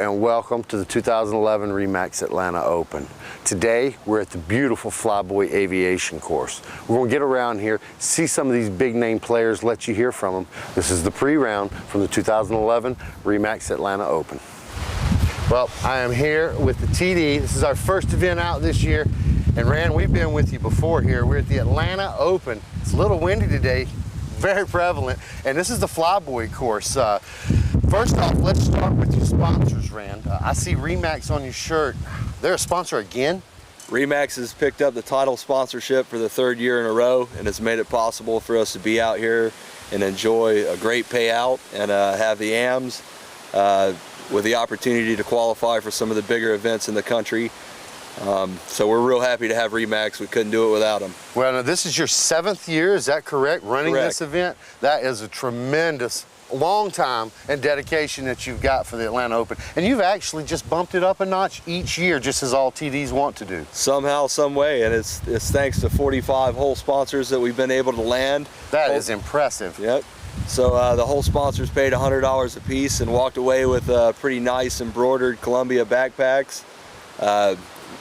and welcome to the 2011 RE/MAX Atlanta Open. Today we're at the beautiful Flyboy Aviation course. We're going to get around here, see some of these big name players, let you hear from them. This is the pre-round from the 2011 RE/MAX Atlanta Open. Well, I am here with the TD. This is our first event out this year. And Rand, we've been with you before here. We're at the Atlanta Open. It's a little windy today, very prevalent. And this is the Flyboy course. First off, let's start with your sponsors, Rand. I see RE/MAX on your shirt. They're a sponsor again? RE/MAX has picked up the title sponsorship for the third year in a row, and it's made it possible for us to be out here and enjoy a great payout and have the AMs with the opportunity to qualify for some of the bigger events in the country. So we're real happy to have RE/MAX. We couldn't do it without them. Well, now this is your 7th year, is that correct, running Correct. this event? That is a tremendous long time and dedication that you've got for the Atlanta Open. And you've actually just bumped it up a notch each year, just as all TDs want to do. Somehow, some way, and it's thanks to 45 whole sponsors that we've been able to land. That is impressive. Yep. So the whole sponsors paid $100 a piece and walked away with pretty nice embroidered Columbia backpacks.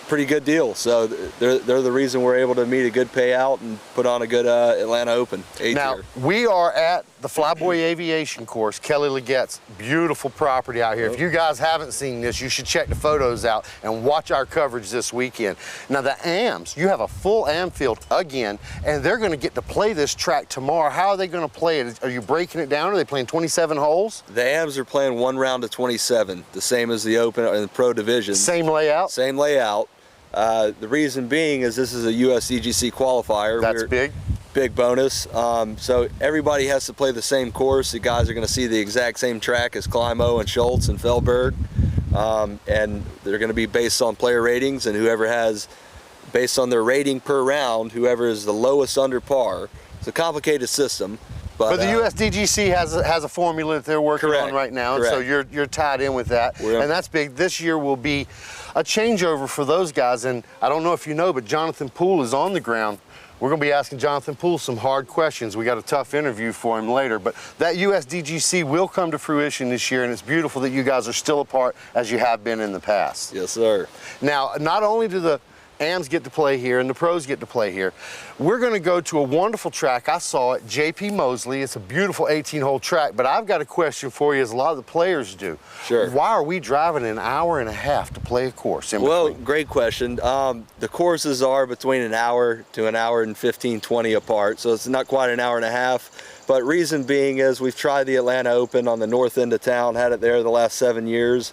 Pretty good deal. So they're the reason we're able to meet a good payout and put on a good Atlanta Open. Now, we are at the Flyboy Aviation course, Kelly Leggett's beautiful property out here. If you guys haven't seen this, you should check the photos out and watch our coverage this weekend. Now, the AMs, you have a full AM field again, and they're going to get to play this track tomorrow. How are they going to play it? Are you breaking it down? Are they playing 27 holes? The AMs are playing one round of 27, the same as the Open and the Pro Division. Same layout? Same layout. The reason being is this is a USDGC qualifier. That's big. Big bonus. So everybody has to play the same course. The guys are going to see the exact same track as Climo and Schultz and Feldberg. And they're going to be based on player ratings, and whoever has, based on their rating per round, whoever is the lowest under par. It's a complicated system. But the USDGC has a formula that they're working on right now, and so you're tied in with that, and that's big. This year will be a changeover for those guys, and I don't know if you know, but Jonathan Poole is on the ground. We're going to be asking Jonathan Poole some hard questions. We got a tough interview for him later, but that USDGC will come to fruition this year, and it's beautiful that you guys are still apart as you have been in the past. Yes, sir. Now, not only do the AMs get to play here and the pros get to play here, we're going to go to a wonderful track. I saw it, J.P. Mosley. It's a beautiful 18-hole track, but I've got a question for you, as a lot of the players do. Sure. Why are we driving an hour and a half to play a course? Well, great question. The courses are between an hour to an hour and 15, 20 apart, so it's not quite an hour and a half. But reason being is we've tried the Atlanta Open on the north end of town, had it there the last 7 years,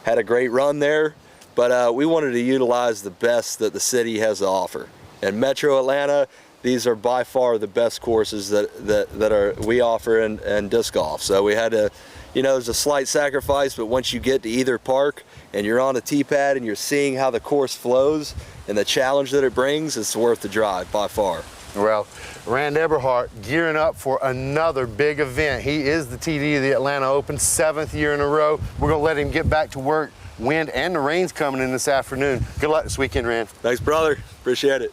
had a great run there. But we wanted to utilize the best that the city has to offer. And Metro Atlanta, these are by far the best courses that we offer in disc golf. So we had to, there's a slight sacrifice, but once you get to either park and you're on a tee pad and you're seeing how the course flows and the challenge that it brings, it's worth the drive by far. Well, Rand Eberhardt gearing up for another big event. He is the TD of the Atlanta Open, 7th year in a row. We're going to let him get back to work. Wind and the rain's coming in this afternoon. Good luck this weekend, Rand. Thanks, brother. Appreciate it.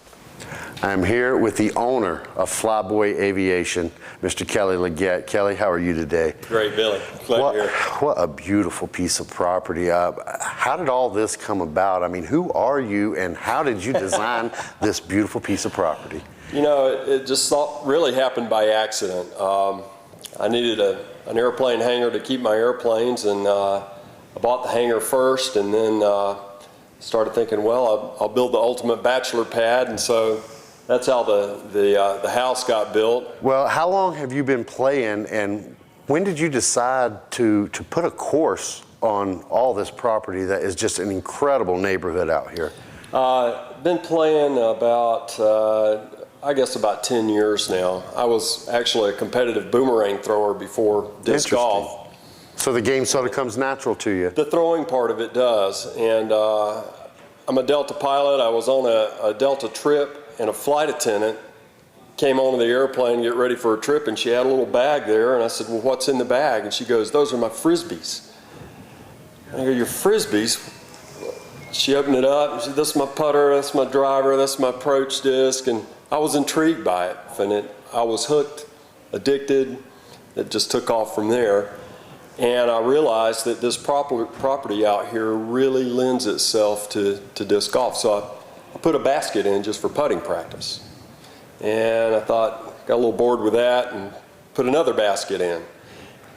I'm here with the owner of Flyboy Aviation, Mr. Kelly Leggett. Kelly, how are you today? Great, Billy. Glad you're here. What a beautiful piece of property. How did all this come about? I mean, who are you and how did you design this beautiful piece of property? It just really happened by accident. I needed an airplane hangar to keep my airplanes, and I bought the hangar first, and then started thinking, well, I'll build the ultimate bachelor pad, and so that's how the house got built. Well, how long have you been playing, and when did you decide to put a course on all this property that is just an incredible neighborhood out here? Been playing about, I guess about 10 years now. I was actually a competitive boomerang thrower before disc golf. So the game sort of comes natural to you? The throwing part of it does, and I'm a Delta pilot. I was on a Delta trip, and a flight attendant came onto the airplane to get ready for a trip, and she had a little bag there, and I said, well, what's in the bag? And she goes, those are my Frisbees. And I go, your Frisbees? She opened it up, and she said, this is my putter, that's my driver, that's my approach disc, and I was intrigued by it, and I was hooked, addicted. It just took off from there. And I realized that this property out here really lends itself to disc golf. So I put a basket in just for putting practice. And I thought, got a little bored with that and put another basket in.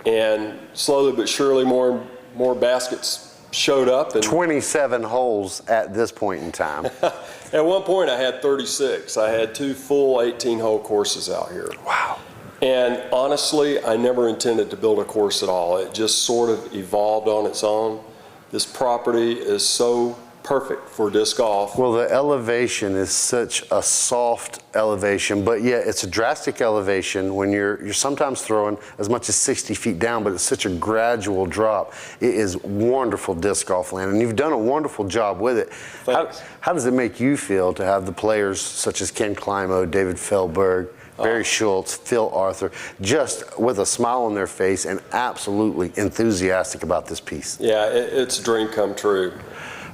And slowly but surely more baskets showed up. And 27 holes at this point in time. At one point I had 36. I had 2 full 18-hole courses out here. Wow. And honestly, I never intended to build a course at all. It just sort of evolved on its own. This property is so perfect for disc golf. Well, the elevation is such a soft elevation, but yet it's a drastic elevation when you're sometimes throwing as much as 60 feet down, but it's such a gradual drop. It is wonderful disc golf land, and you've done a wonderful job with it. How does it make you feel to have the players such as Ken Climo, David Feldberg, Barry Schultz, Phil Arthur, just with a smile on their face and absolutely enthusiastic about this piece? Yeah, it's a dream come true.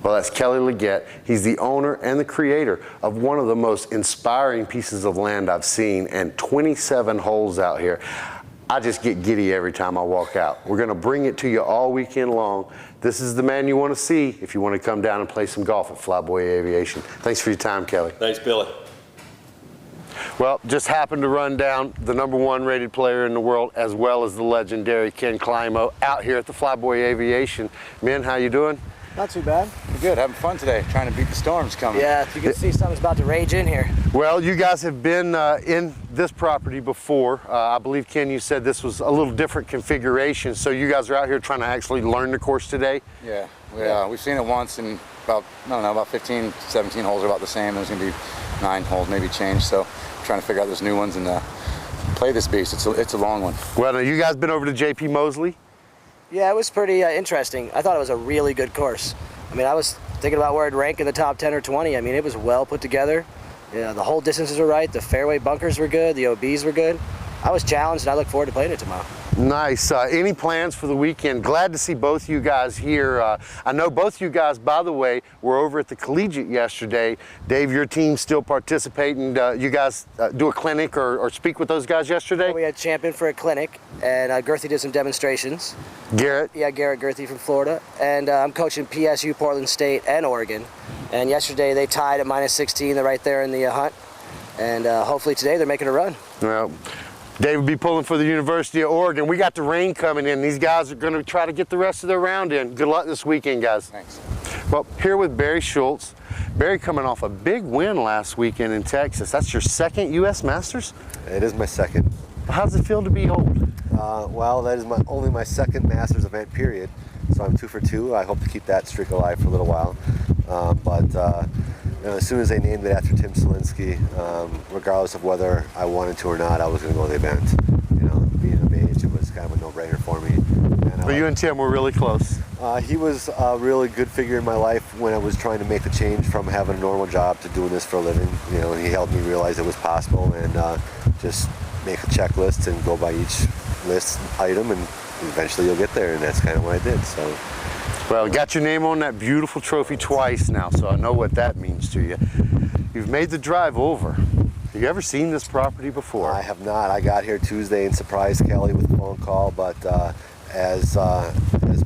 Well, that's Kelly Leggett. He's the owner and the creator of one of the most inspiring pieces of land I've seen, and 27 holes out here. I just get giddy every time I walk out. We're going to bring it to you all weekend long. This is the man you want to see if you want to come down and play some golf at Flyboy Aviation. Thanks for your time, Kelly. Thanks, Billy. Well, just happened to run down the #1 rated player in the world, as well as the legendary Ken Climo, out here at the Flyboy Aviation. Men, how you doing? Not too bad. We're good, having fun today, trying to beat the storms coming. Yeah, you can see something's about to rage in here. Well, you guys have been in this property before. I believe, Ken, you said this was a little different configuration, so you guys are out here trying to actually learn the course today? Yeah, we've seen it once, and about, I don't know, about 15, 17 holes are about the same. There's going to be 9 holes, maybe change, so trying to figure out those new ones and play this beast. It's a long one. Well, now you guys been over to J.P. Mosley? Yeah, it was pretty interesting. I thought it was a really good course. I mean, I was thinking about where it'd rank in the top 10 or 20. I mean, it was well put together. Yeah, the hole distances were right. The fairway bunkers were good. The OBs were good. I was challenged, and I look forward to playing it tomorrow. Nice. Any plans for the weekend? Glad to see both you guys here. I know both you guys, by the way, were over at the Collegiate yesterday. Dave, your team still participating. You guys do a clinic or speak with those guys yesterday? We had Champion for a clinic, and Gurthie did some demonstrations. Garrett? Yeah, Garrett Gurthie from Florida. And I'm coaching PSU, Portland State, and Oregon. And yesterday they tied at -16. They're right there in the hunt. And hopefully today they're making a run. Well, Dave will be pulling for the University of Oregon. We got the rain coming in. These guys are going to try to get the rest of their round in. Good luck this weekend, guys. Thanks. Well, here with Barry Schultz. Barry coming off a big win last weekend in Texas. That's your second U.S. Masters? It is my second. How does it feel to be old? Well, that is only my second Masters event, period. So I'm 2 for 2. I hope to keep that streak alive for a little while. You know, as soon as they named it after Tim Selinsky, regardless of whether I wanted to or not, I was going to go to the event. You know, being of age, it was kind of a no-brainer for me. But you and Tim were really close. He was a really good figure in my life when I was trying to make the change from having a normal job to doing this for a living. You know, he helped me realize it was possible and just make a checklist and go by each list item, and eventually you'll get there, and that's kind of what I did. So. Well, got your name on that beautiful trophy twice now, so I know what that means to you. You've made the drive over. Have you ever seen this property before? I have not. I got here Tuesday and surprised Kelly with a phone call, but as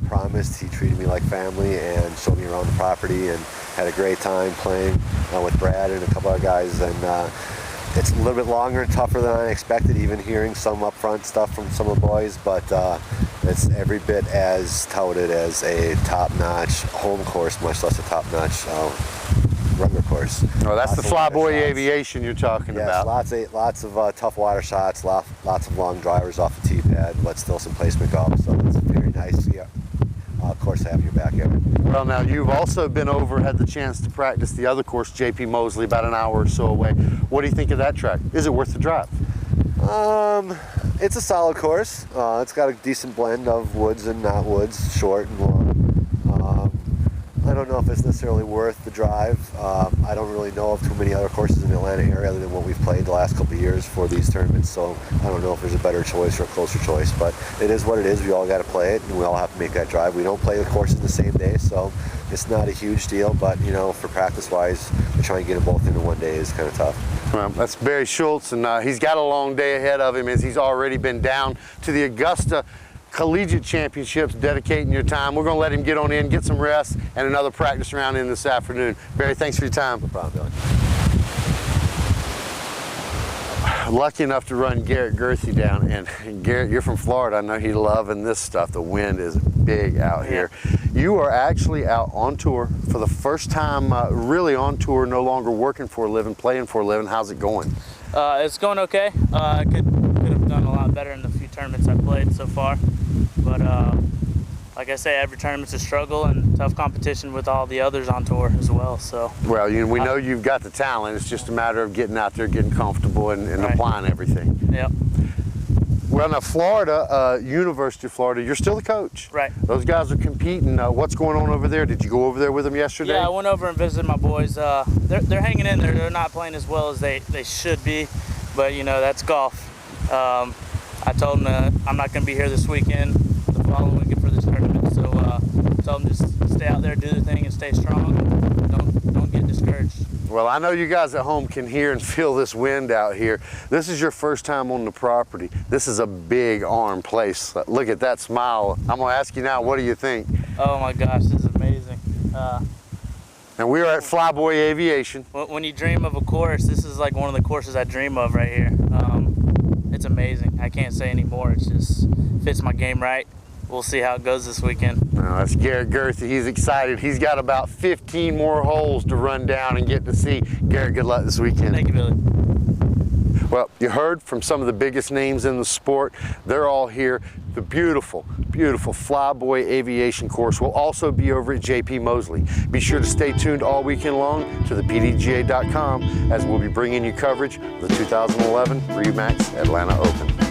promised, he treated me like family and showed me around the property and had a great time playing with Brad and a couple other guys. And it's a little bit longer and tougher than I expected, even hearing some upfront stuff from some of the boys, but it's every bit as touted as a top-notch home course, much less a top-notch regular course. Oh, that's the Flyboy Aviation you're talking about. Lots of tough water shots, lots of long drivers off the tee pad, but still some placement golf, so it's a very nice course to have in your backyard. Well, now you've also been over, had the chance to practice the other course, J.P. Mosley, about an hour or so away. What do you think of that track? Is it worth the drive? It's a solid course. It's got a decent blend of woods and not woods, short and long. I don't know if it's necessarily worth the drive. I don't really know of too many other courses in the Atlanta area other than what we've played the last couple of years for these tournaments, so I don't know if there's a better choice or a closer choice, but it is what it is. We all got to play it, and we all have to make that drive. We don't play the courses the same day, so it's not a huge deal, but you know, for practice-wise, to try and get them both into one day is kind of tough. Well, that's Barry Schultz, and he's got a long day ahead of him as he's already been down to the Augusta collegiate championships, dedicating your time. We're going to let him get on in, get some rest, and another practice round in this afternoon. Barry, thanks for your time. No problem, Billy. Lucky enough to run Garrett Gurthie down, and Garrett, you're from Florida. I know he's loving this stuff. The wind is big out here. You are actually out on tour for the first time, really on tour, no longer working for a living, playing for a living. How's it going? It's going okay. I could have done a lot better in the few tournaments I played so far, but like I say, every tournament's a struggle and tough competition with all the others on tour as well. So. Well, we know you've got the talent. It's just a matter of getting out there, getting comfortable, and applying everything. Yep. Well, now Florida, University of Florida, you're still the coach. Right. Those guys are competing. What's going on over there? Did you go over there with them yesterday? Yeah, I went over and visited my boys. They're hanging in there. They're not playing as well as they should be, but you know, that's golf. I told them I'm not going to be here this weekend, the following weekend for this tournament. So told them just stay out there, do the thing, and stay strong. Don't get discouraged. Well, I know you guys at home can hear and feel this wind out here. This is your first time on the property. This is a big arm place. Look at that smile. I'm going to ask you now, what do you think? Oh my gosh, this is amazing. And we are at Flyboy Aviation. When you dream of a course, this is like one of the courses I dream of right here. It's amazing. I can't say any more. It just fits my game right. We'll see how it goes this weekend. Now, that's Garrett Gurthie. He's excited. He's got about 15 more holes to run down and get to see. Garrett, good luck this weekend. Thank you, Billy. Well, you heard from some of the biggest names in the sport. They're all here. The beautiful, beautiful Flyboy Aviation course will also be over at JP Mosley. Be sure to stay tuned all weekend long to thepdga.com as we'll be bringing you coverage of the 2011 RE/MAX Atlanta Open.